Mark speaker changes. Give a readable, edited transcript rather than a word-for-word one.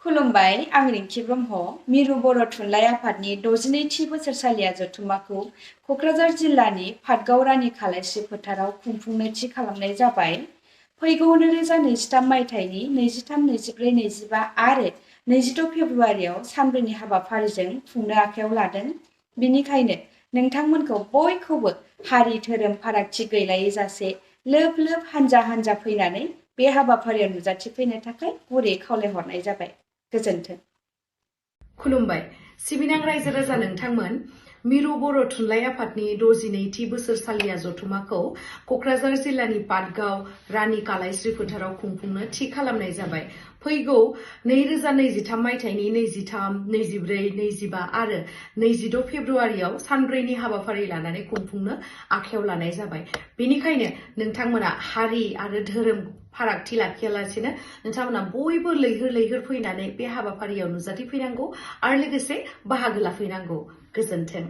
Speaker 1: खुलुमबाय, आं रिंखि ब्रह्म। मिरु बर' थुनलाइ आफादनि 62थि बोसोरसालिया जथुम्माखौ क'क्राझार जिल्लानि पाटगाव रानि खालायस्रि फोथाराव खुंफुंनो थि खालामनाय जाबाय। फैगौ 2023 मायथाइनि 23, 24, 25 आरो 22 फेब्रुआरियाव सानब्रैनि हाबाफारिजों खुंनो आखायाव लादों। बिनिखायनो नोंथांमोनखौ बयखौबो हारि धोरोम फारागथि गैलायै जासे लोब लोब हानजा हानजा फैनानै बे हाबाफारियाव नुजाथिफैनो थाखाय गुरै खावलायहरनाय जाबाय। गोजोन्थों।
Speaker 2: खुलुमबाय, सिबिनां रायजो राजा नोंथांमोन। मिरु बर' थुनलाइ आफादनि 62थि बोसोरसालिया जथुम्माखौ क'क्राझार जिल्लानि पाटगाव रानि कालायस्रि फोथाराव खुंफुंनो थि खालामनाय जाबाय। फैगौ 2023 मायथाइनि 23, 24, 25 आरो 22 फेब्रुआरियाव सानब्रैनि हाबाफारि लानानै खुंफुंनो आखायाव लानाय जाबाय। बेनिखायनो नोंथांमोना हारि आरो धोरोम फारागथि लाखियालासेनो नोंथांमोना बयबो लैहोर लैहोर फैनानै बे हाबाफारियाव नुजाथिफैनांगौ आरो लोगोसे बाहागो लाफैनांगौ। गोजोन्थों।